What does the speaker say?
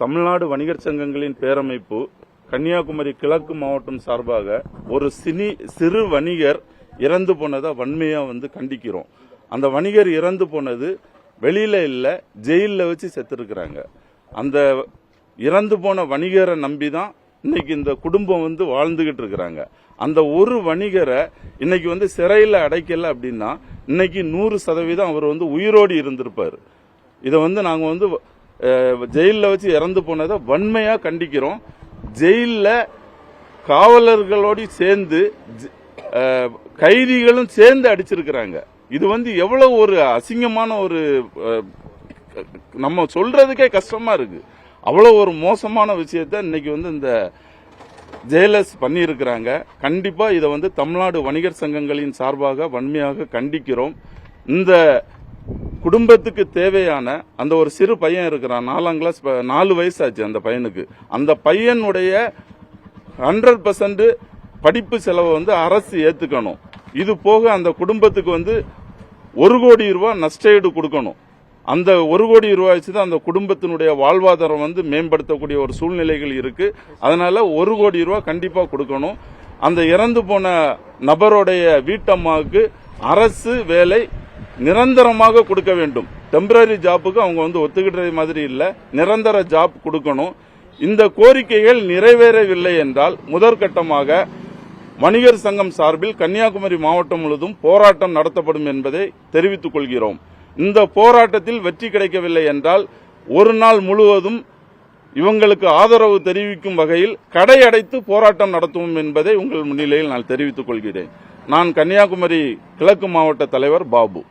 தமிழ்நாடு வணிகர் சங்கங்களின் பேரமைப்பு கன்னியாகுமரி கிழக்கு மாவட்டம் சார்பாக ஒரு சிறு வணிகர் இறந்து போனதை வன்மையா கண்டிக்கிறோம். அந்த வணிகர் இறந்து போனது வெளியில இல்ல, ஜெயில வச்சு செத்துருக்கிறாங்க. அந்த இறந்து போன வணிகரை நம்பிதான் இன்னைக்கு இந்த குடும்பம் வாழ்ந்துகிட்டு இருக்கிறாங்க. அந்த ஒரு வணிகரை இன்னைக்கு சிறையில் அடைக்கல அப்படின்னா இன்னைக்கு 100% அவர் உயிரோடு இருந்திருப்பாரு. இதை நாங்க ஜெயில வச்சு இறந்து போனதை வன்மையா கண்டிக்கிறோம். ஜெயில காவலர்களோடு சேர்ந்து கைதிகளும் சேர்ந்து அடிச்சிருக்கிறாங்க. இது எவ்வளவு ஒரு அசிங்கமான ஒரு, நம்ம சொல்றதுக்கே கஷ்டமா இருக்கு. அவ்வளவு ஒரு மோசமான விஷயத்த இன்னைக்கு இந்த ஜெயலலிதா பண்ணி இருக்கிறாங்க. கண்டிப்பா இதை தமிழ்நாடு வணிகர் சங்கங்களின் சார்பாக வன்மையாக கண்டிக்கிறோம். இந்த குடும்பத்துக்கு தேவையான அந்த ஒரு சிறு பையன் இருக்கிறான், 4ஆம் கிளாஸ், 4 வயசாச்சு அந்த பையனுக்கு. அந்த பையனுடைய 100% படிப்பு செலவை அரசு ஏத்துக்கணும். இது போக அந்த குடும்பத்துக்கு 1 கோடி ரூபாய் நஷ்டஈடு கொடுக்கணும். அந்த 1 கோடி ரூபாய் வச்சுதான் அந்த குடும்பத்தினுடைய வாழ்வாதாரம் மேம்படுத்தக்கூடிய ஒரு சூழ்நிலைகள் இருக்கு. அதனால 1 கோடி ரூபாய் கண்டிப்பா கொடுக்கணும். அந்த இறந்து போன நபருடைய வீட்டம்மாவுக்கு அரசு வேலை நிரந்தரமாக கொடுக்க வேண்டும். டெம்பரரி ஜாப்புக்கு அவங்க ஒத்துக்கிட்ட மாதிரி இல்ல, நிரந்தர ஜாப் கொடுக்கணும். இந்த கோரிக்கைகள் நிறைவேறவில்லை என்றால் முதற்கட்டமாக வணிகர் சங்கம் சார்பில் கன்னியாகுமரி மாவட்டம் முழுவதும் போராட்டம் நடத்தப்படும் என்பதை தெரிவித்துக் கொள்கிறோம். இந்த போராட்டத்தில் வெற்றி கிடைக்கவில்லை என்றால் ஒரு நாள் முழுவதும் இவங்களுக்கு ஆதரவு தெரிவிக்கும் வகையில் கடை அடைத்து போராட்டம் நடத்துவோம் என்பதை உங்கள் முன்னிலையில் நான் தெரிவித்துக் கொள்கிறேன். நான் கன்னியாகுமரி கிழக்கு மாவட்ட தலைவர் பாபு.